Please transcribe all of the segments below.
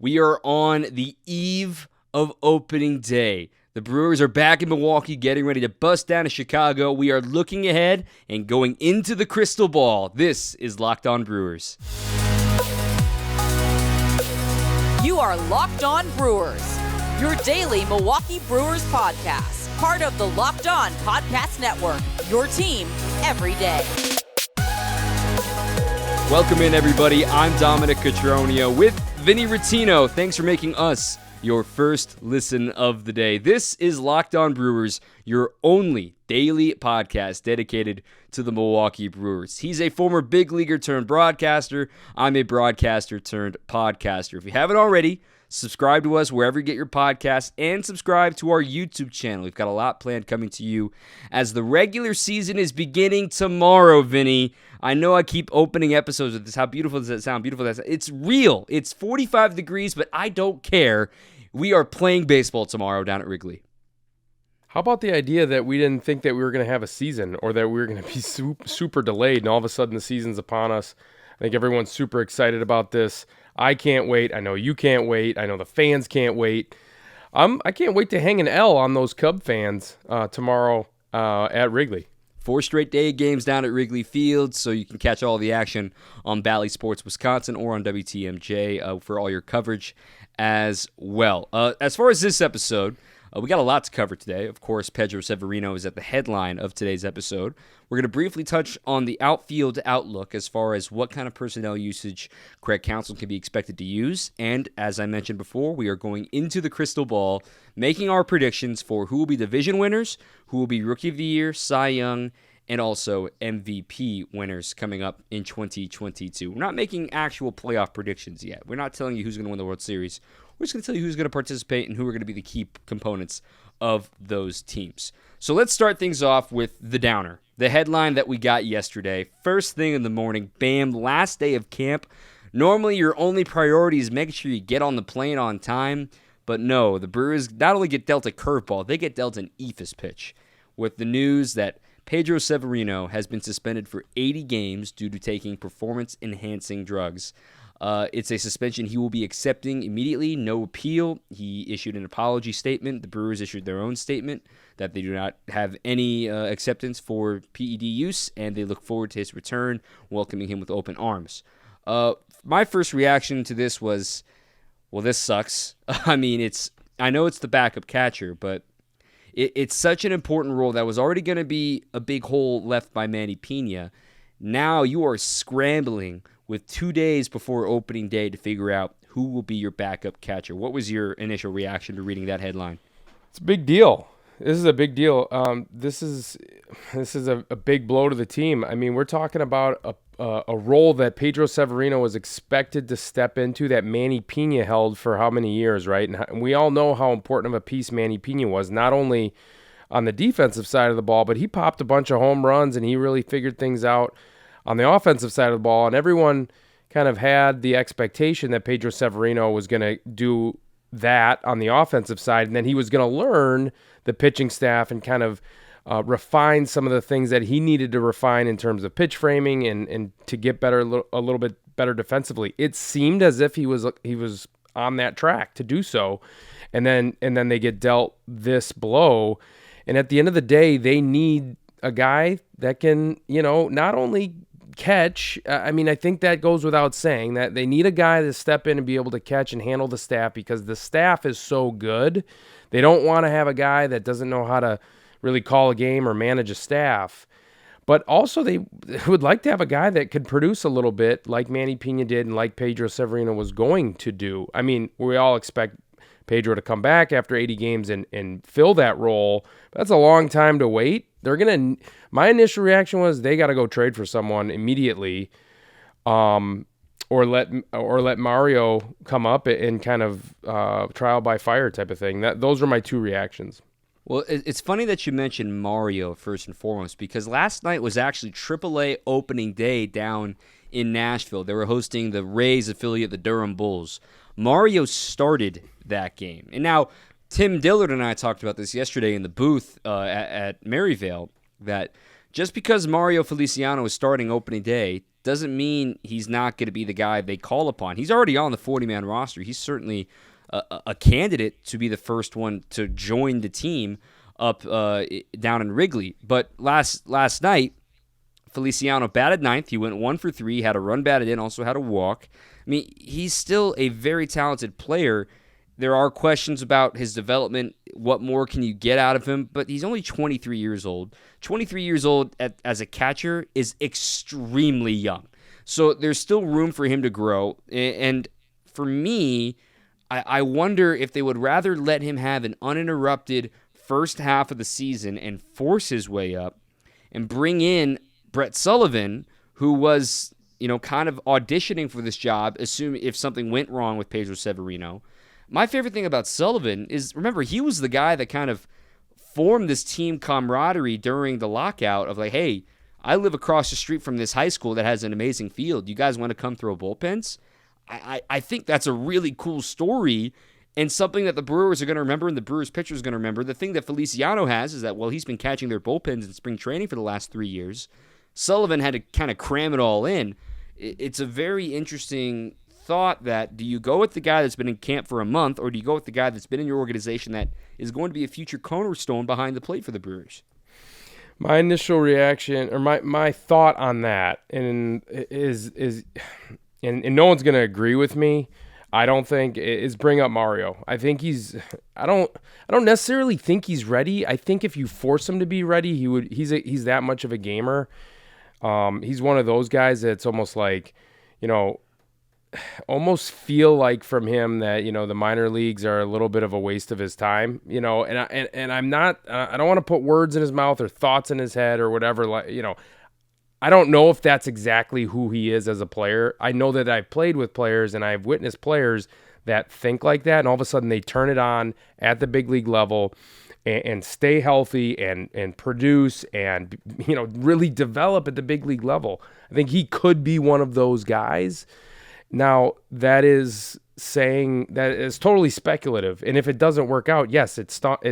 We are on the eve of opening day. The Brewers are back in Milwaukee getting ready to bust down to Chicago. We are looking ahead and going into the crystal ball. This is Locked On Brewers. You are Locked On Brewers, your daily Milwaukee Brewers podcast. Part of the Locked On Podcast Network, your team every day. Welcome in, everybody. I'm Dominic Cotroneo with Vinny Rottino. Thanks for making us your first listen of the day. This is Locked On Brewers, your only daily podcast dedicated to the Milwaukee Brewers. He's a former big leaguer turned broadcaster. I'm a broadcaster turned podcaster. If you haven't already, subscribe to us wherever you get your podcasts and subscribe to our YouTube channel. We've got a lot planned coming to you as the regular season is beginning tomorrow, Vinny. I know I keep opening episodes with this. How beautiful does that sound? Beautiful does that sound? It's real. It's 45 degrees, but I don't care. We are playing baseball tomorrow down at Wrigley. How about the idea that we didn't think that we were going to have a season or that we were going to be super delayed and all of a sudden the season's upon us? I think everyone's super excited about this. I can't wait. I know you can't wait. I know the fans can't wait. I can't wait to hang an L on those Cub fans tomorrow at Wrigley. 4 straight day games down at Wrigley Field, so you can catch all the action on Bally Sports Wisconsin or on WTMJ for all your coverage as well. As far as this episode, we got a lot to cover today. Of course, Pedro Severino is at the headline of today's episode. We're going to briefly touch on the outfield outlook as far as what kind of personnel usage Craig Counsell can be expected to use. And as I mentioned before, we are going into the crystal ball, making our predictions for who will be division winners, who will be Rookie of the Year, Cy Young, and also MVP winners coming up in 2022. We're not making actual playoff predictions yet. We're not telling you who's going to win the World Series. We're just going to tell you who's going to participate and who are going to be the key components of those teams. So let's start things off with the downer. The headline that we got yesterday, first thing in the morning, bam, last day of camp. Normally your only priority is making sure you get on the plane on time, but no, the Brewers not only get dealt a curveball, they get dealt an eephus pitch with the news that Pedro Severino has been suspended for 80 games due to taking performance-enhancing drugs. It's a suspension he will be accepting immediately, no appeal. He issued an apology statement. The Brewers issued their own statement that they do not have any acceptance for PED use, and they look forward to his return, welcoming him with open arms. My first reaction to this was, well, this sucks. I mean, I know it's the backup catcher, but it's such an important role that was already going to be a big hole left by Manny Pena. Now you are scrambling with 2 days before opening day to figure out who will be your backup catcher. What was your initial reaction to reading that headline? It's a big deal. This is a big deal. This is a big blow to the team. I mean, we're talking about a role that Pedro Severino was expected to step into that Manny Pena held for how many years, right? And we all know how important of a piece Manny Pena was, not only on the defensive side of the ball, but he popped a bunch of home runs and he really figured things out on the offensive side of the ball. And everyone kind of had the expectation that Pedro Severino was going to do that on the offensive side, and then he was going to learn the pitching staff and kind of refine some of the things that he needed to refine in terms of pitch framing and to get better, a little bit better defensively. It seemed as if he was on that track to do so, and then they get dealt this blow. And at the end of the day, they need a guy that can, not only catch. I mean, I think that goes without saying that they need a guy to step in and be able to catch and handle the staff because the staff is so good. They don't want to have a guy that doesn't know how to really call a game or manage a staff. But also they would like to have a guy that could produce a little bit like Manny Pena did and like Pedro Severino was going to do. I mean, we all expect Pedro to come back after 80 games and fill that role. That's a long time to wait. My initial reaction was they got to go trade for someone immediately, or let Mario come up and kind of trial by fire type of thing. Those were my two reactions. Well, it's funny that you mentioned Mario first and foremost because last night was actually AAA opening day down in Nashville. They were hosting the Rays affiliate, the Durham Bulls. Mario started that game. And now Tim Dillard and I talked about this yesterday in the booth at Maryvale, that just because Mario Feliciano is starting opening day doesn't mean he's not going to be the guy they call upon. He's already on the 40-man roster. He's certainly a candidate to be the first one to join the team up down in Wrigley. But last night, Feliciano batted ninth. He went 1 for 3, had a run batted in, also had a walk. I mean, he's still a very talented player. There are questions about his development. What more can you get out of him? But he's only 23 years old. 23 years old as a catcher is extremely young. So there's still room for him to grow. And for me, I wonder if they would rather let him have an uninterrupted first half of the season and force his way up and bring in Brett Sullivan, who was, kind of auditioning for this job, assuming if something went wrong with Pedro Severino. My favorite thing about Sullivan is, remember, he was the guy that kind of formed this team camaraderie during the lockout of like, hey, I live across the street from this high school that has an amazing field. You guys want to come throw bullpens? I think that's a really cool story and something that the Brewers are going to remember and the Brewers pitchers are going to remember. The thing that Feliciano has is that, well, he's been catching their bullpens in spring training for the last 3 years. Sullivan had to kind of cram it all in. It's a very interesting thought that, do you go with the guy that's been in camp for a month, or do you go with the guy that's been in your organization that is going to be a future cornerstone behind the plate for the Brewers? My initial reaction, or my thought on that, is no one's going to agree with me, I don't think, is bring up Mario. I think I don't necessarily think he's ready. I think if you force him to be ready, he's that much of a gamer. He's one of those guys that's almost like, almost feel like from him that, the minor leagues are a little bit of a waste of his time, and I'm not, I don't want to put words in his mouth or thoughts in his head or whatever, I don't know if that's exactly who he is as a player. I know that I've played with players and I've witnessed players that think like that, and all of a sudden they turn it on at the big league level and stay healthy and produce and, really develop at the big league level. I think he could be one of those guys. Now, that is totally speculative. And if it doesn't work out, yes, it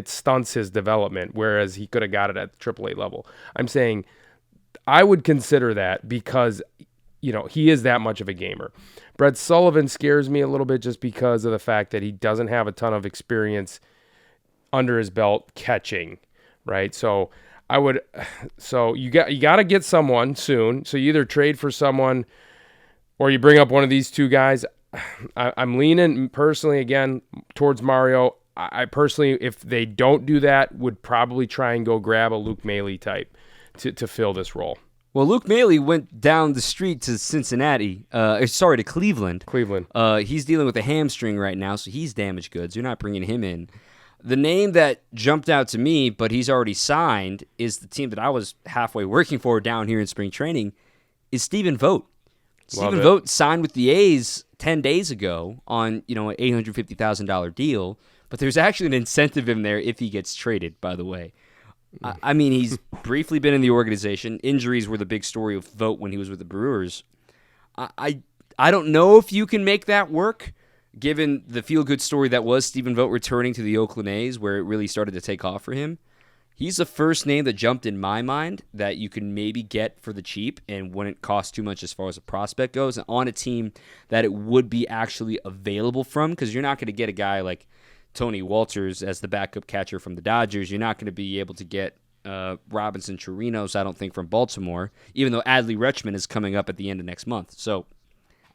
stunts his development, whereas he could have got it at the AAA level. I'm saying I would consider that because, he is that much of a gamer. Brett Sullivan scares me a little bit just because of the fact that he doesn't have a ton of experience under his belt catching, right? So you got to get someone soon. So you either trade for someone or you bring up one of these two guys. I'm leaning personally again towards Mario. I personally, if they don't do that, would probably try and go grab a Luke Maylie type to fill this role. Well, Luke Maylie went down the street to to Cleveland. He's dealing with a hamstring right now, so he's damaged goods. You're not bringing him in. The name that jumped out to me, but he's already signed, is the team that I was halfway working for down here in spring training, is Stephen Vogt. Stephen Vogt signed with the A's 10 days ago on, an $850,000 deal, but there's actually an incentive in there if he gets traded, by the way. I mean, he's briefly been in the organization. Injuries were the big story of Vogt when he was with the Brewers. I don't know if you can make that work, given the feel-good story that was Stephen Vogt returning to the Oakland A's, where it really started to take off for him. He's the first name that jumped in my mind that you can maybe get for the cheap and wouldn't cost too much as far as a prospect goes, and on a team that it would be actually available from, because you're not going to get a guy like Tony Walters as the backup catcher from the Dodgers. You're not going to be able to get Robinson Chirinos, I don't think, from Baltimore, even though Adley Rutschman is coming up at the end of next month. So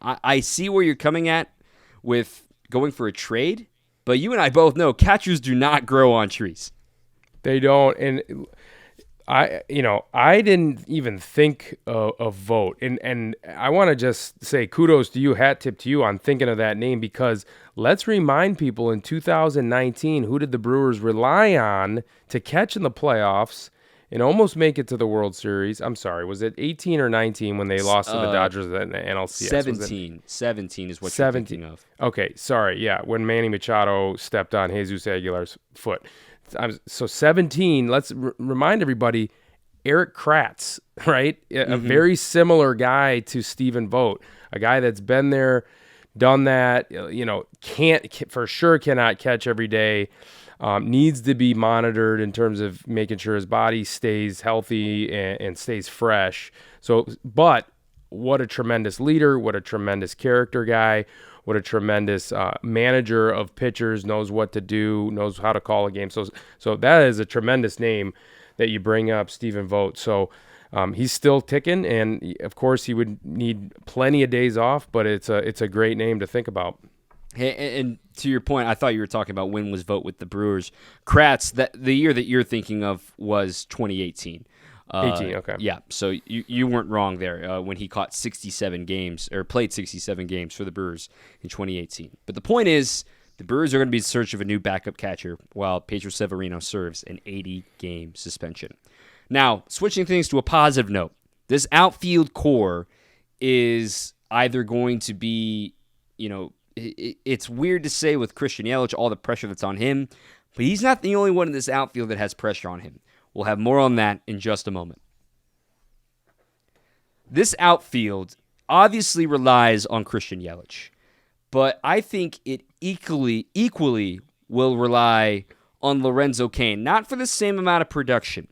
I see where you're coming at with going for a trade, but you and I both know catchers do not grow on trees. They don't, and I didn't even think of Vogt, and I want to just say kudos to you, hat tip to you on thinking of that name, because let's remind people in 2019, who did the Brewers rely on to catch in the playoffs and almost make it to the World Series? I'm sorry, was it 18 or 19 when they lost to the Dodgers in the NLCS? 17 is what you're thinking of. Okay, sorry, yeah, when Manny Machado stepped on Jesus Aguilar's foot. So 17, let's remind everybody, Eric Kratz, right? A very similar guy to Stephen Vogt, a guy that's been there, done that, cannot catch every day, needs to be monitored in terms of making sure his body stays healthy and stays fresh. So, but what a tremendous leader, what a tremendous character guy, what a tremendous manager of pitchers, knows what to do, knows how to call a game. So that is a tremendous name that you bring up, Stephen Vogt. So he's still ticking, and of course he would need plenty of days off, but it's a great name to think about. Hey, and to your point, I thought you were talking about when was Vogt with the Brewers. Kratz, the year that you're thinking of was 2018. 18, okay. Yeah, so you weren't wrong there when he caught 67 games, or played 67 games for the Brewers in 2018. But the point is, the Brewers are going to be in search of a new backup catcher while Pedro Severino serves an 80-game suspension. Now, switching things to a positive note, this outfield core is either going to be, it's weird to say with Christian Yelich, all the pressure that's on him, but he's not the only one in this outfield that has pressure on him. We'll have more on that in just a moment. This outfield obviously relies on Christian Yelich, but I think it equally will rely on Lorenzo Cain, not for the same amount of production,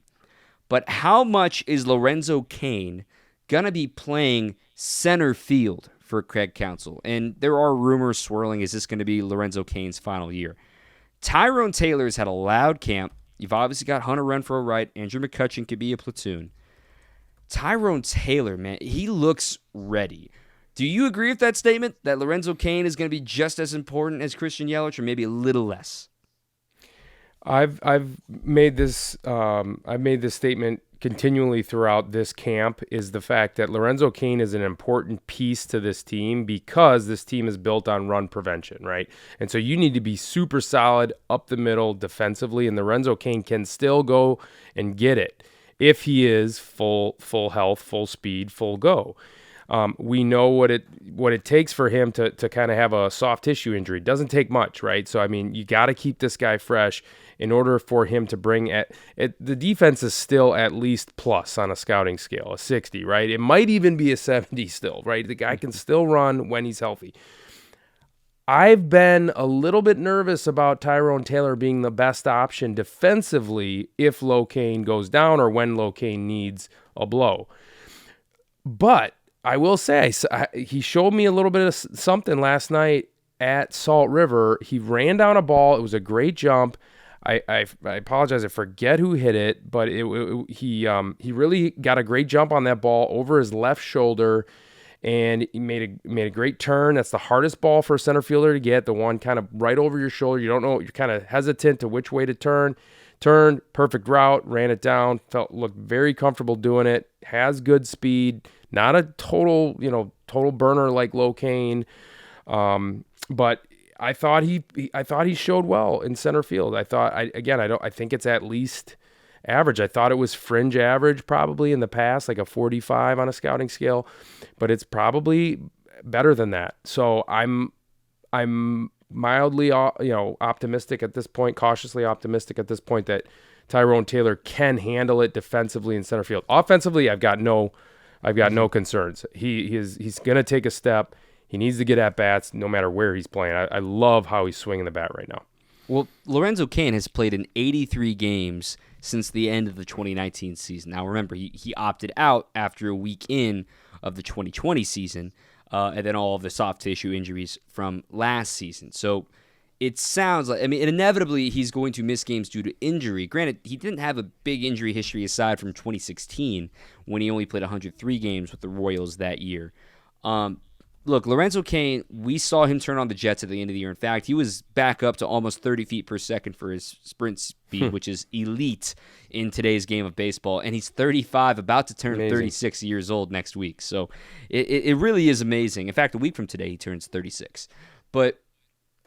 but how much is Lorenzo Cain going to be playing center field for Craig Counsell? And there are rumors swirling, is this going to be Lorenzo Cain's final year? Tyrone Taylor's had a loud camp. You've obviously got Hunter Renfroe right. Andrew McCutchen could be a platoon. Tyrone Taylor, man, he looks ready. Do you agree with that statement, that Lorenzo Cain is going to be just as important as Christian Yelich, or maybe a little less? I've made this statement continually throughout this camp, is the fact that Lorenzo Cain is an important piece to this team because this team is built on run prevention, right? And so you need to be super solid up the middle defensively, and Lorenzo Cain can still go and get it if he is full health, full speed, full go. We know what it takes for him to kind of have a soft tissue injury. It doesn't take much, right? So, I mean, you got to keep this guy fresh in order for him to bring the defense is still at least plus on a scouting scale, a 60, right? It might even be a 70 still, right? The guy can still run when he's healthy. I've been a little bit nervous about Tyrone Taylor being the best option defensively if Cain goes down or when Cain needs a blow. But I will say, he showed me a little bit of something last night at Salt River. He ran down a ball. It was a great jump. I apologize. I forget who hit it, but he really got a great jump on that ball over his left shoulder, and he made a great turn. That's the hardest ball for a center fielder to get, the one kind of right over your shoulder. You don't know, you're kind of hesitant to which way to turn. Turned, perfect route, ran it down, looked very comfortable doing it, has good speed, not a total burner like Cain, but I thought he showed well in center field. I think it's at least average. I thought it was fringe average probably in the past, like a 45 on a scouting scale, but it's probably better than that. So I'm mildly, optimistic at this point, cautiously optimistic at this point that Tyrone Taylor can handle it defensively in center field. Offensively, I've got no concerns. He's going to take a step. He needs to get at bats no matter where he's playing. I love how he's swinging the bat right now. Well, Lorenzo Cain has played in 83 games since the end of the 2019 season. Now, remember, he opted out after a week in of the 2020 season, and then all of the soft tissue injuries from last season. So it sounds like, inevitably he's going to miss games due to injury. Granted, he didn't have a big injury history aside from 2016 when he only played 103 games with the Royals that year. Look, Lorenzo Cain, we saw him turn on the Jets at the end of the year. In fact, he was back up to almost 30 feet per second for his sprint speed, which is elite in today's game of baseball. And he's 35, about to turn 36 years old next week. So it really is amazing. In fact, a week from today, he turns 36. But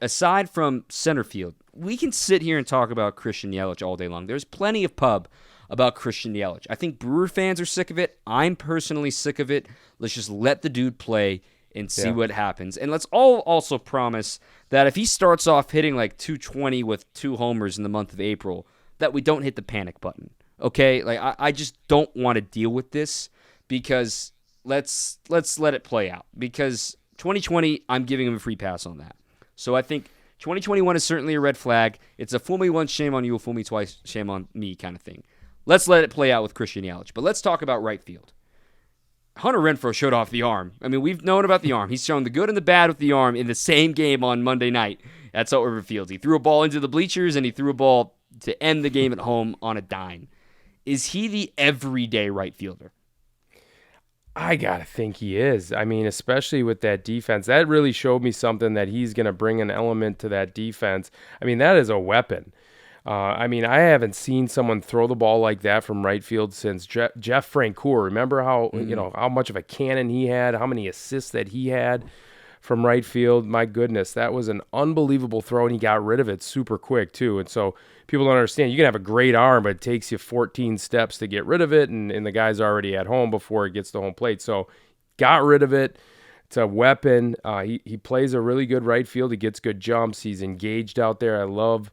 aside from center field, we can sit here and talk about Christian Yelich all day long. There's plenty of pub about Christian Yelich. I think Brewer fans are sick of it. I'm personally sick of it. Let's just let the dude play and see what happens. And let's all also promise that if he starts off hitting like 220 with 2 homers in the month of April, that we don't hit the panic button. Okay? Like I just don't want to deal with this, because let's let it play out. Because 2020, I'm giving him a free pass on that. So I think 2021 is certainly a red flag. It's a fool me once, shame on you, a fool me twice, shame on me kind of thing. Let's let it play out with Christian Yelich. But let's talk about right field. Hunter Renfroe showed off the arm. I mean, we've known about the arm. He's shown the good and the bad with the arm in the same game on Monday night at Salt River Field. He threw a ball into the bleachers, and he threw a ball to end the game at home on a dime. Is he the everyday right fielder? I got to think he is. I mean, especially with that defense. That really showed me something that he's going to bring an element to that defense. I mean, that is a weapon. I mean, I haven't seen someone throw the ball like that from right field since Jeff Francoeur. Remember how how much of a cannon he had, how many assists that he had from right field? My goodness, that was an unbelievable throw, and he got rid of it super quick too. And so people don't understand. You can have a great arm, but it takes you 14 steps to get rid of it, and the guy's already at home before it gets to home plate. So got rid of it. It's a weapon. He plays a really good right field. He gets good jumps. He's engaged out there. I love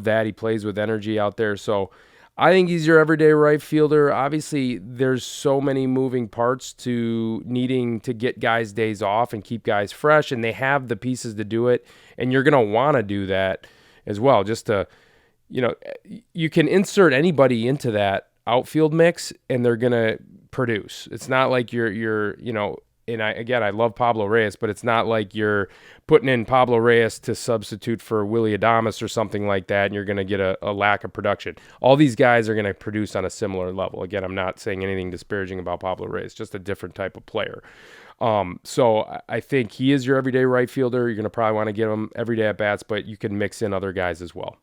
that. He plays with energy out there. So I think he's your everyday right fielder. Obviously, there's so many moving parts to needing to get guys days off and keep guys fresh, and they have the pieces to do it. And you're going to want to do that as well. Just to, you can insert anybody into that outfield mix and they're going to produce. It's not like you're and I love Pablo Reyes, but it's not like you're putting in Pablo Reyes to substitute for Willy Adames or something like that, and you're going to get a lack of production. All these guys are going to produce on a similar level. Again, I'm not saying anything disparaging about Pablo Reyes, just a different type of player. So I think he is your everyday right fielder. You're going to probably want to give him everyday at-bats, but you can mix in other guys as well.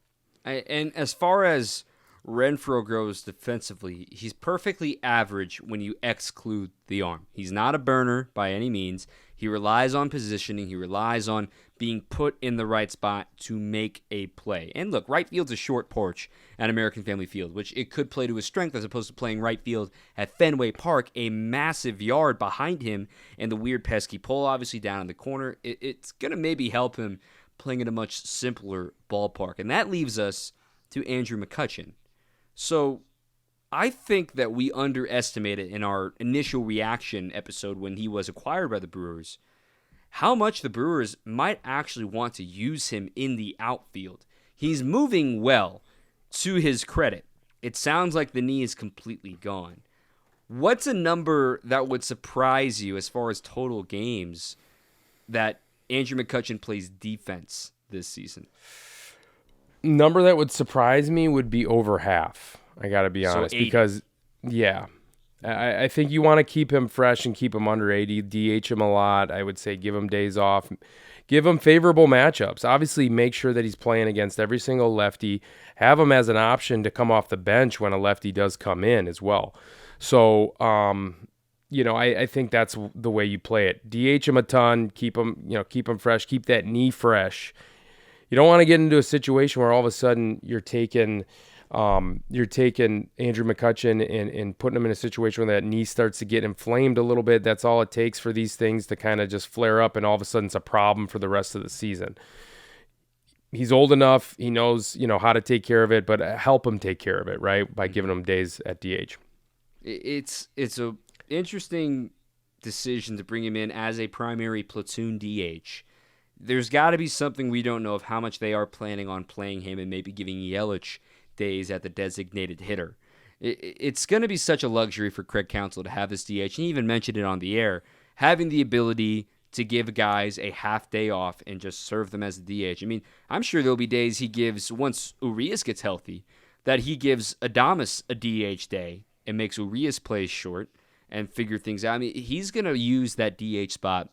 And as far as Renfroe goes defensively, he's perfectly average when you exclude the arm. He's not a burner by any means. He relies on positioning. He relies on being put in the right spot to make a play. And look, right field's a short porch at American Family Field, which it could play to his strength as opposed to playing right field at Fenway Park, a massive yard behind him and the weird pesky pole obviously down in the corner. It's going to maybe help him playing in a much simpler ballpark. And that leaves us to Andrew McCutchen. So I think that we underestimated in our initial reaction episode when he was acquired by the Brewers how much the Brewers might actually want to use him in the outfield. He's moving well, to his credit. It sounds like the knee is completely gone. What's a number that would surprise you as far as total games that Andrew McCutchen plays defense this season? Number that would surprise me would be over half. I got to be honest, because, I think you want to keep him fresh and keep him under 80, DH him a lot. I would say give him days off, give him favorable matchups. Obviously, make sure that he's playing against every single lefty. Have him as an option to come off the bench when a lefty does come in as well. So, I think that's the way you play it. DH him a ton, keep him fresh, keep that knee fresh. You don't want to get into a situation where all of a sudden you're taking Andrew McCutchen and putting him in a situation where that knee starts to get inflamed a little bit. That's all it takes for these things to kind of just flare up, and all of a sudden it's a problem for the rest of the season. He's old enough. He knows, how to take care of it, but help him take care of it, right, by giving him days at DH. It's a interesting decision to bring him in as a primary platoon DH. There's got to be something we don't know of how much they are planning on playing him and maybe giving Yelich days at the designated hitter. It's going to be such a luxury for Craig Counsell to have this DH, and he even mentioned it on the air, having the ability to give guys a half day off and just serve them as a DH. I mean, I'm sure there'll be days he gives, once Urias gets healthy, that he gives Adames a DH day and makes Urias plays short and figure things out. I mean, he's going to use that DH spot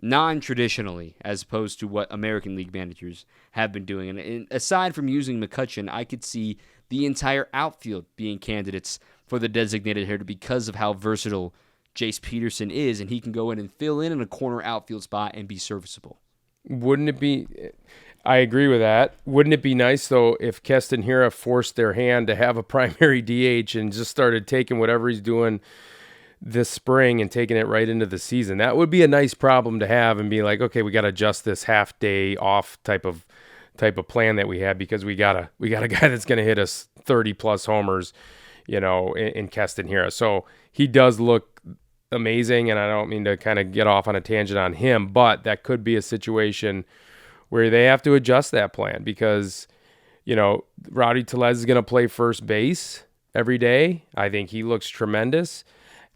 non-traditionally as opposed to what American League managers have been doing. And aside from using McCutchen, I could see the entire outfield being candidates for the designated hitter because of how versatile Jace Peterson is, and he can go in and fill in a corner outfield spot and be serviceable. Wouldn't it be... I agree with that. Wouldn't it be nice, though, if Keston Hiura forced their hand to have a primary DH and just started taking whatever he's doing this spring and taking it right into the season? That would be a nice problem to have and be like, okay, we got to adjust this half day off type of plan that we have, because we got a guy that's going to hit us 30 plus homers, in Keston Hiura. So he does look amazing, and I don't mean to kind of get off on a tangent on him, but that could be a situation where they have to adjust that plan, because, Rowdy Tellez is going to play first base every day. I think he looks tremendous.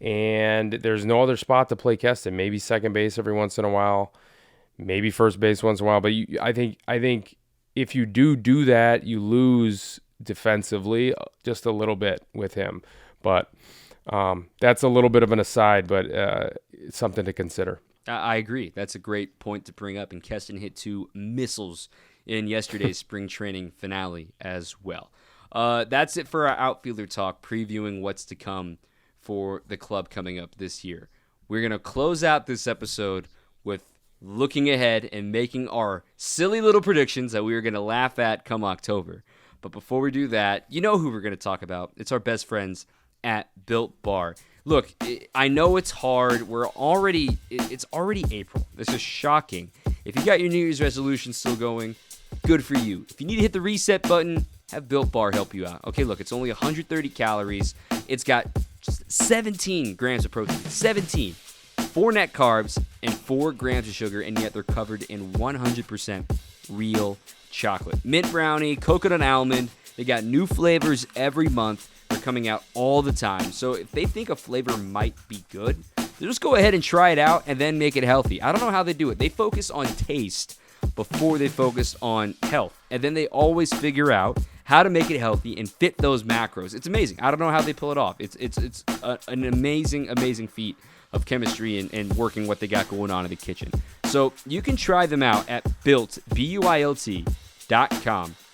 and there's no other spot to play Keston. Maybe second base every once in a while, maybe first base once in a while. But I think if you do that, you lose defensively just a little bit with him. But that's a little bit of an aside, but it's something to consider. I agree. That's a great point to bring up. And Keston hit 2 missiles in yesterday's spring training finale as well. That's it for our outfielder talk, previewing what's to come for the club coming up this year. We're going to close out this episode with looking ahead and making our silly little predictions that we are going to laugh at come October. But before we do that, you know who we're going to talk about. It's our best friends at Built Bar. Look, I know it's hard. It's already April. This is shocking. If you got your New Year's resolution still going, good for you. If you need to hit the reset button, have Built Bar help you out. Okay, look, it's only 130 calories. It's got just 17 grams of protein. 17. 4 net carbs and 4 grams of sugar, and yet they're covered in 100% real chocolate. Mint brownie, coconut almond. They got new flavors every month. They're coming out all the time. So if they think a flavor might be good, they'll just go ahead and try it out and then make it healthy. I don't know how they do it. They focus on taste before they focus on health. And then they always figure out how to make it healthy and fit those macros. It's amazing. I don't know how they pull it off. It's an amazing feat of chemistry and working what they got going on in the kitchen. So you can try them out at built.com.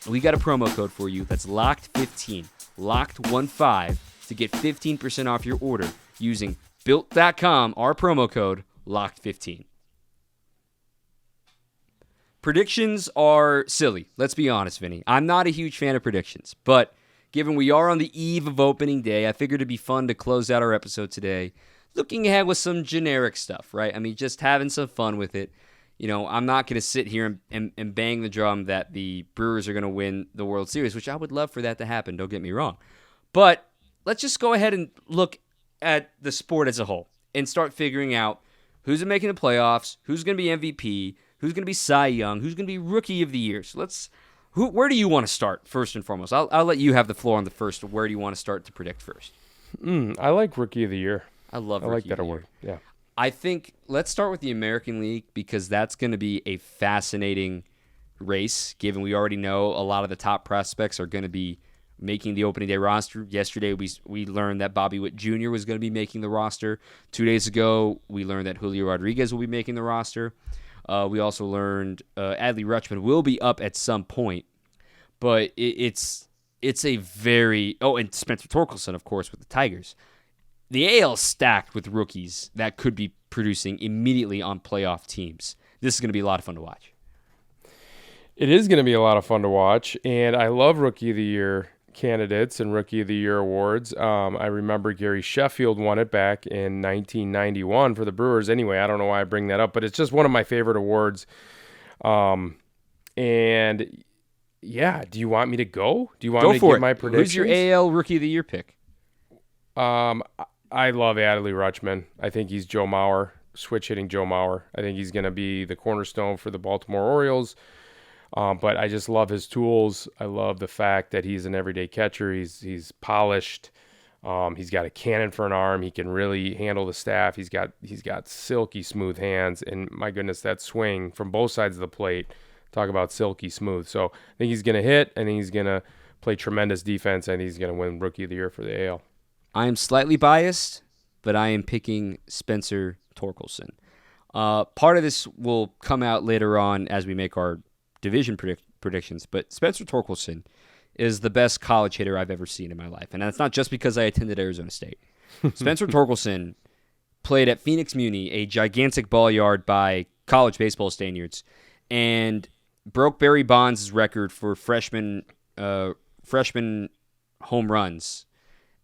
We got a promo code for you that's LOCKED15, LOCKED15, to get 15% off your order using built.com, our promo code LOCKED15. Predictions are silly. Let's be honest, Vinny. I'm not a huge fan of predictions, but given we are on the eve of opening day, I figured it'd be fun to close out our episode today looking ahead with some generic stuff, right? I mean, just having some fun with it. You know, I'm not going to sit here and bang the drum that the Brewers are going to win the World Series, which I would love for that to happen, don't get me wrong. But let's just go ahead and look at the sport as a whole and start figuring out who's making the playoffs, who's going to be MVP, who's going to be Cy Young, who's going to be Rookie of the Year. So where do you want to start first and foremost? I'll let you have the floor on the first. Where do you want to start to predict first? I like Rookie of the Year. I like that award. Yeah. I think let's start with the American League because that's going to be a fascinating race, given we already know a lot of the top prospects are going to be making the opening day roster. Yesterday, we learned that Bobby Witt Jr. was going to be making the roster. 2 days ago, we learned that Julio Rodriguez will be making the roster. We also learned Adley Rutschman will be up at some point, but it's a very... Oh, and Spencer Torkelson, of course, with the Tigers. The AL is stacked with rookies that could be producing immediately on playoff teams. This is going to be a lot of fun to watch. It is going to be a lot of fun to watch, and I love Rookie of the Year candidates and Rookie of the Year awards. I remember Gary Sheffield won it back in 1991 for the Brewers. Anyway, I don't know why I bring that up, but it's just one of my favorite awards. And yeah, do you want me to go? Do you want me to give my predictions? Who's your AL Rookie of the Year pick? I love Adley Rutschman. I think he's Joe Mauer, switch-hitting Joe Mauer. I think he's going to be the cornerstone for the Baltimore Orioles. But I just love his tools. I love the fact that he's an everyday catcher. He's polished. He's got a cannon for an arm. He can really handle the staff. He's got silky smooth hands. And my goodness, that swing from both sides of the plate, talk about silky smooth. So I think he's going to hit. I think he's going to play tremendous defense. I think he's going to win Rookie of the Year for the AL. I am slightly biased, but I am picking Spencer Torkelson. Part of this will come out later on as we make our division predictions, but Spencer Torkelson is the best college hitter I've ever seen in my life, and that's not just because I attended Arizona State. Spencer Torkelson played at Phoenix Muni, a gigantic ball yard by college baseball standards, and broke Barry Bonds' record for freshman home runs,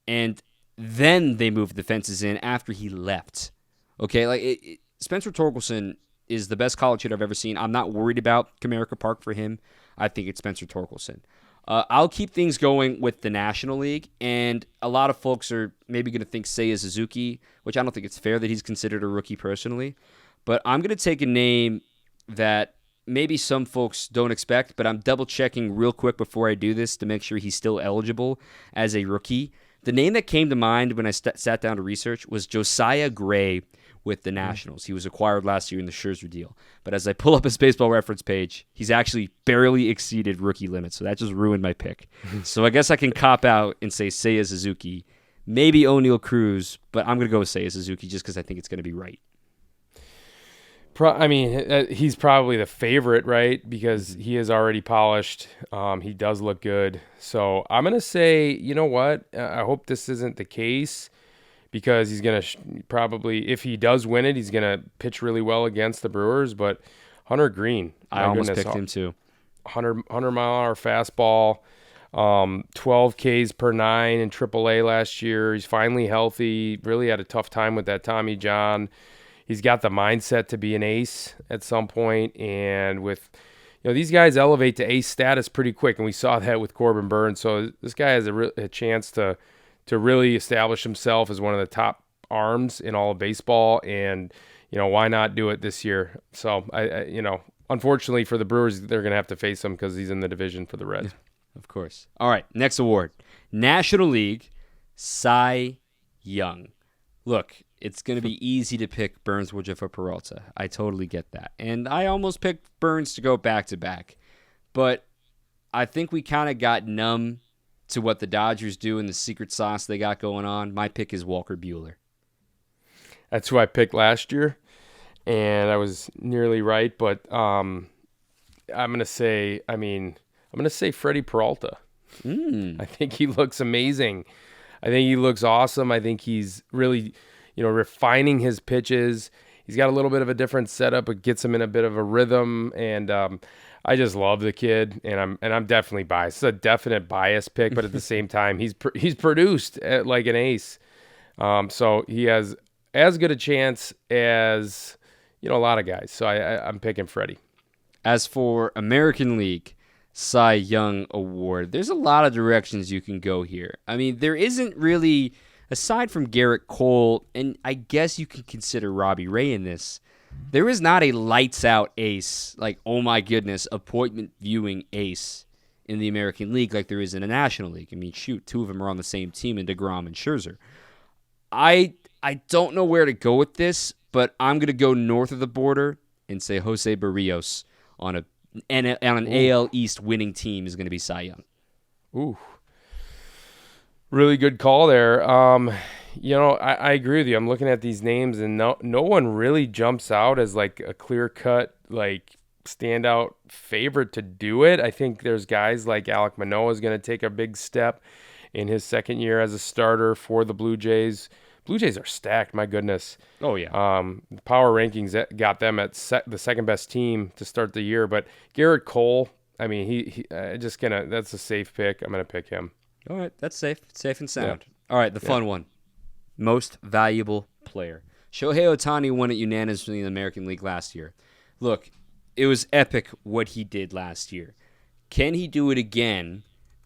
and then they moved the fences in after he left. Okay, Spencer Torkelson is the best college hitter I've ever seen. I'm not worried about Comerica Park for him. I think it's Spencer Torkelson. I'll keep things going with the National League, and a lot of folks are maybe going to think Seiya Suzuki, which I don't think it's fair that he's considered a rookie personally. But I'm going to take a name that maybe some folks don't expect, but I'm double-checking real quick before I do this to make sure he's still eligible as a rookie. The name that came to mind when I sat down to research was Josiah Gray with the Nationals. He was acquired last year in the Scherzer deal. But as I pull up his baseball reference page, he's actually barely exceeded rookie limits, so that just ruined my pick. So I guess I can cop out and say Seiya Suzuki, maybe O'Neal Cruz, but I'm going to go with Seiya Suzuki just because I think it's going to be right. He's probably the favorite, right? Because he is already polished. He does look good. So I'm going to say, you know what? I hope this isn't the case because he's going to probably, if he does win it, he's going to pitch really well against the Brewers. But Hunter Green. I almost picked him too. 100-mile-an-hour fastball, 12 Ks per 9 in AAA last year. He's finally healthy. Really had a tough time with that Tommy John. He's got the mindset to be an ace at some point, and with these guys elevate to ace status pretty quick, and we saw that with Corbin Burns. So this guy has a chance to really establish himself as one of the top arms in all of baseball, and why not do it this year? So I unfortunately for the Brewers, they're going to have to face him because he's in the division for the Reds. Of course. All right, next award, National League Cy Young. Look, it's going to be easy to pick Burns, Woodruff, or Peralta. I totally get that. And I almost picked Burns to go back-to-back. But I think we kind of got numb to what the Dodgers do and the secret sauce they got going on. My pick is Walker Buehler. That's who I picked last year, and I was nearly right. But I'm going to say Freddie Peralta. I think he looks amazing. I think he looks awesome. I think he's really refining his pitches. He's got a little bit of a different setup. It gets him in a bit of a rhythm, and I just love the kid. And I'm definitely biased. It's a definite bias pick, but at the same time, he's produced like an ace. So he has as good a chance as a lot of guys. So I'm picking Freddie. As for American League Cy Young Award, there's a lot of directions you can go here. I mean, there isn't really, aside from Garrett Cole, and I guess you can consider Robbie Ray in this, there is not a lights-out ace, like, oh my goodness, appointment viewing ace in the American League like there is in the National League. I mean, shoot, two of them are on the same team in DeGrom and Scherzer. I don't know where to go with this, but I'm going to go north of the border and say Jose Barrios on an AL East winning team is going to be Cy Young. Ooh. Really good call there. I agree with you. I'm looking at these names, and no one really jumps out as like a clear-cut, like standout favorite to do it. I think there's guys like Alek Manoah is going to take a big step in his second year as a starter for the Blue Jays. Blue Jays are stacked, my goodness. Oh, yeah. Power rankings got them at the second-best team to start the year. But Garrett Cole, I mean, that's a safe pick. I'm going to pick him. All right, that's safe. Safe and sound. Yeah. All right, the fun one. Most valuable player. Shohei Ohtani won it unanimously in the American League last year. Look, it was epic what he did last year. Can he do it again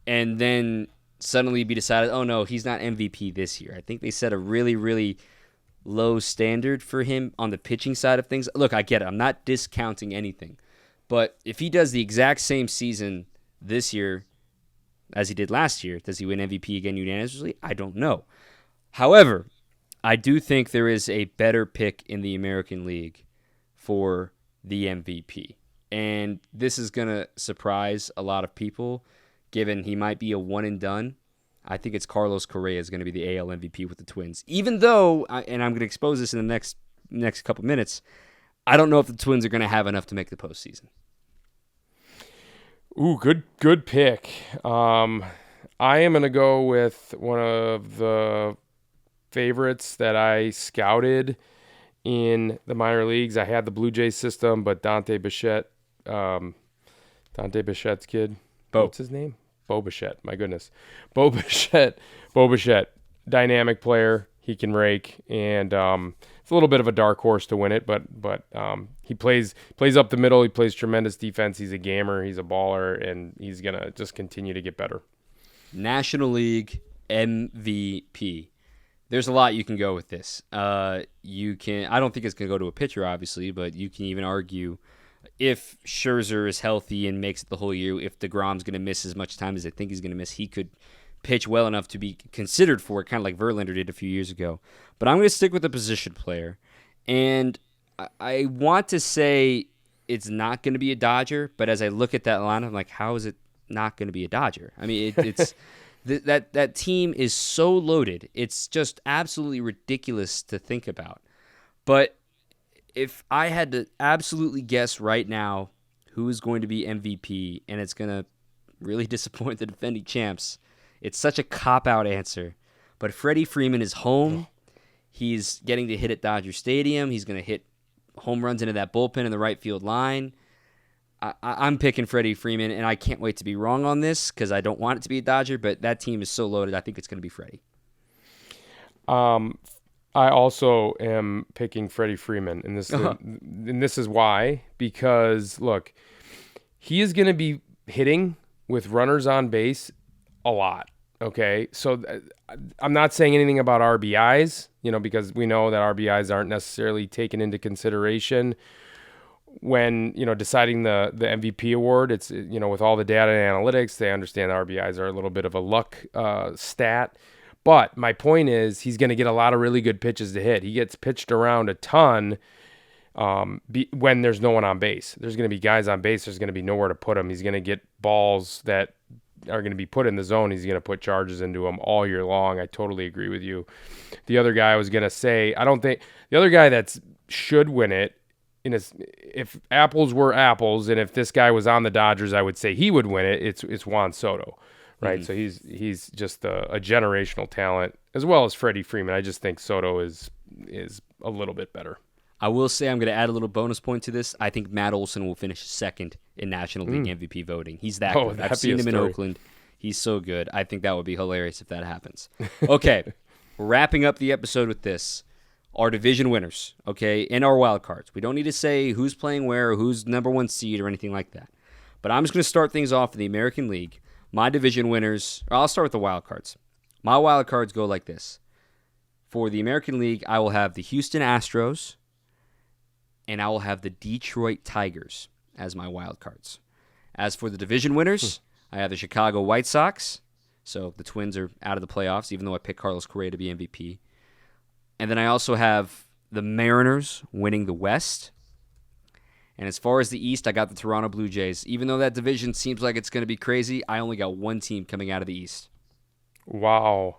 and then suddenly be decided, oh no, he's not MVP this year? I think they set a really, really low standard for him on the pitching side of things. Look, I get it. I'm not discounting anything. But if he does the exact same season this year as he did last year, does he win MVP again unanimously? I don't know. However, I do think there is a better pick in the American League for the MVP. And this is going to surprise a lot of people, given he might be a one and done. I think it's Carlos Correa is going to be the AL MVP with the Twins. Even though, and I'm going to expose this in the next couple minutes, I don't know if the Twins are going to have enough to make the postseason. Ooh, good pick. I am going to go with one of the favorites that I scouted in the minor leagues. I had the Blue Jays system, but Dante Bichette, Bichette's kid. What's his name? Bo Bichette. My goodness. Bo Bichette. Dynamic player. He can rake, and it's a little bit of a dark horse to win it, but he plays up the middle. He plays tremendous defense. He's a gamer. He's a baller, and he's going to just continue to get better. National League MVP. There's a lot you can go with this. I don't think it's going to go to a pitcher, obviously, but you can even argue if Scherzer is healthy and makes it the whole year, if DeGrom's going to miss as much time as I think he's going to miss, he could pitch well enough to be considered for it, kind of like Verlander did a few years ago. But I'm going to stick with the position player. And I want to say it's not going to be a Dodger, but as I look at that line, I'm like, how is it not going to be a Dodger? I mean, it's that team is so loaded. It's just absolutely ridiculous to think about. But if I had to absolutely guess right now who is going to be MVP, and it's going to really disappoint the defending champs, it's such a cop-out answer. But Freddie Freeman is home. He's getting to hit at Dodger Stadium. He's going to hit home runs into that bullpen in the right field line. I'm picking Freddie Freeman, and I can't wait to be wrong on this because I don't want it to be a Dodger, but that team is so loaded, I think it's going to be Freddie. I also am picking Freddie Freeman, and this is why. Because, look, he is going to be hitting with runners on base a lot, okay? So I'm not saying anything about RBIs, because we know that RBIs aren't necessarily taken into consideration when, deciding the MVP award. It's, with all the data and analytics, they understand RBIs are a little bit of a luck stat. But my point is he's going to get a lot of really good pitches to hit. He gets pitched around a ton when there's no one on base. There's going to be guys on base. There's going to be nowhere to put him. He's going to get balls that are going to be put in the zone. He's going to put charges into him all year long. I totally agree with you. The other guy I was going to say, I don't think the other guy that should win it, if apples were apples, and if this guy was on the Dodgers, I would say he would win it. It's Juan Soto. Right, so he's just a generational talent, as well as Freddie Freeman. I just think Soto is a little bit better. I will say I'm going to add a little bonus point to this. I think Matt Olson will finish second in National League MVP voting. He's that good. I've seen him in Oakland. He's so good. I think that would be hilarious if that happens. Okay, we're wrapping up the episode with this. Our division winners, okay, and our wild cards. We don't need to say who's playing where or who's number one seed or anything like that. But I'm just going to start things off in the American League. My division winners, I'll start with the wild cards. My wild cards go like this. For the American League, I will have the Houston Astros, and I will have the Detroit Tigers as my wild cards. As for the division winners, I have the Chicago White Sox. So the Twins are out of the playoffs, even though I picked Carlos Correa to be MVP. And then I also have the Mariners winning the West. And as far as the East, I got the Toronto Blue Jays. Even though that division seems like it's going to be crazy, I only got one team coming out of the East. Wow.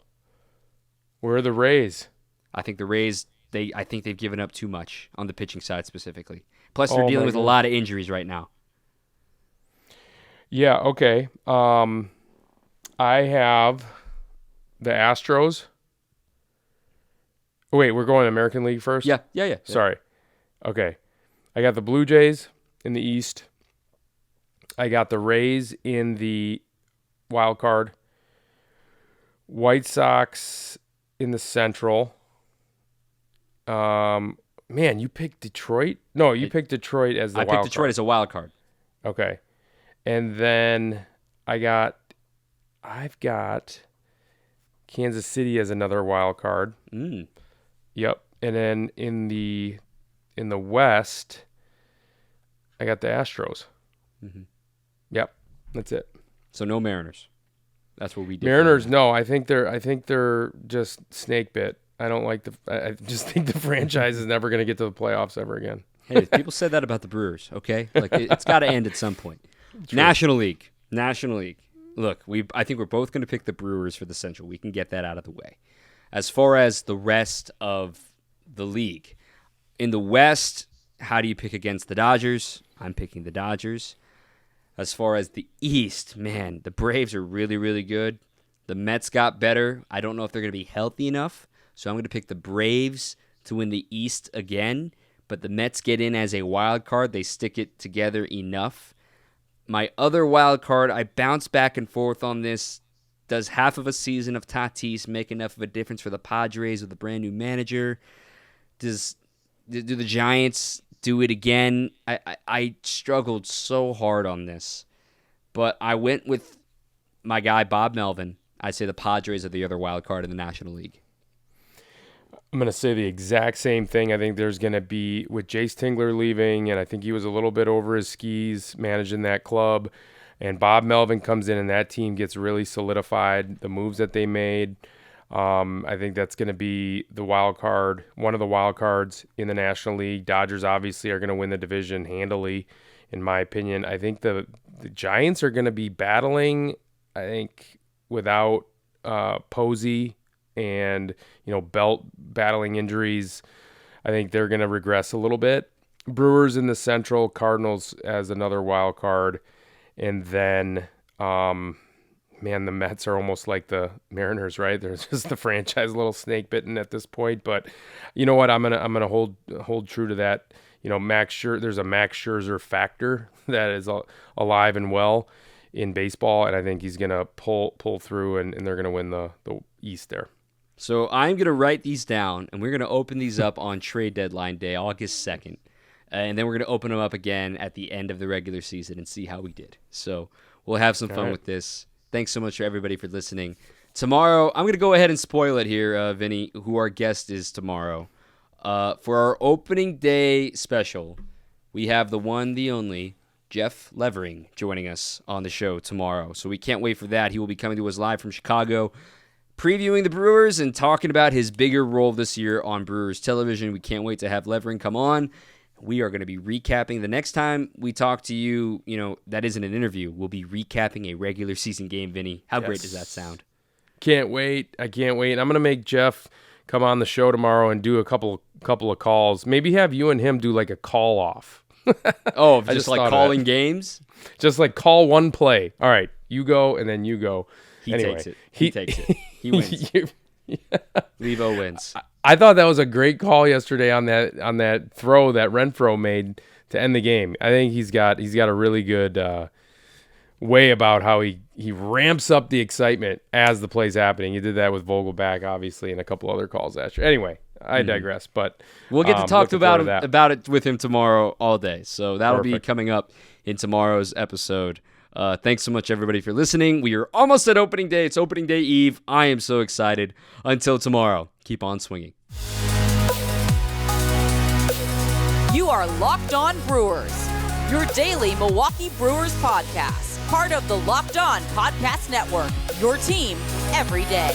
Where are the Rays? I think the Rays, I think they've given up too much on the pitching side specifically. Plus, they're dealing with a lot of injuries right now. Yeah, okay. I have the Astros. Oh, wait, we're going American League first? Yeah. Sorry. Okay. I got the Blue Jays in the East. I got the Rays in the wild card. White Sox in the Central. Man, you picked Detroit? No, you picked Detroit as the wild card. I picked Detroit as a wild card. Okay. And then I've got Kansas City as another wild card. Yep. And then in the West, I got the Astros. Yep, that's it. So no Mariners. That's what we did. Mariners, no. I think they're just snake bit. I just think the franchise is never going to get to the playoffs ever again. Hey, people said that about the Brewers. Okay, like it's got to end at some point. True. National League. Look, I think we're both going to pick the Brewers for the Central. We can get that out of the way. As far as the rest of the league, in the West, how do you pick against the Dodgers? I'm picking the Dodgers. As far as the East, man, the Braves are really, really good. The Mets got better. I don't know if they're going to be healthy enough, so I'm going to pick the Braves to win the East again. But the Mets get in as a wild card. They stick it together enough. My other wild card, I bounce back and forth on this. Does half of a season of Tatis make enough of a difference for the Padres with a brand new manager? Do the Giants do it again? I struggled so hard on this, but I went with my guy Bob Melvin. I say the Padres are the other wild card in the National League. I'm going to say the exact same thing. I think there's going to be, with Jace Tingler leaving, and I think he was a little bit over his skis managing that club, and Bob Melvin comes in and that team gets really solidified, the moves that they made, I think that's going to be the wild card, one of the wild cards in the National League. Dodgers obviously are going to win the division handily, in my opinion. I think the Giants are going to be battling, I think, without Posey and, Belt battling injuries. I think they're going to regress a little bit. Brewers in the Central, Cardinals as another wild card. And then, the Mets are almost like the Mariners, right? They're just the franchise little snake bitten at this point. But you know what? I'm gonna hold true to that. There's a Max Scherzer factor that is alive and well in baseball, and I think he's gonna pull through, and they're gonna win the East there. So I'm gonna write these down, and we're gonna open these up on trade deadline day, August 2nd. And then we're going to open them up again at the end of the regular season and see how we did. So we'll have some fun with this. Thanks so much for everybody for listening. Tomorrow, I'm going to go ahead and spoil it here, Vinny, who our guest is tomorrow. For our opening day special, we have the one, the only, Jeff Levering joining us on the show tomorrow. So we can't wait for that. He will be coming to us live from Chicago, previewing the Brewers and talking about his bigger role this year on Brewers television. We can't wait to have Levering come on. We are going to be recapping. The next time we talk to you, that isn't an interview. We'll be recapping a regular season game, Vinny. How great does that sound? Can't wait. I can't wait. I'm going to make Jeff come on the show tomorrow and do a couple of calls. Maybe have you and him do like a call off. Oh, just like calling games? Just like call one play. All right, you go and then you go. He takes it. He takes it. He wins. Levo wins. I thought that was a great call yesterday on that throw that Renfroe made to end the game. I think he's got a really good way about how he ramps up the excitement as the play's happening. He did that with Vogelback, obviously, and a couple other calls last year. Anyway, I digress. But we'll get to talk about it with him tomorrow all day. So that'll be coming up in tomorrow's episode. Thanks so much, everybody, for listening. We are almost at opening day. It's opening day eve. I am so excited. Until tomorrow, keep on swinging. You are Locked On Brewers, your daily Milwaukee Brewers podcast, part of the Locked On Podcast Network, your team every day.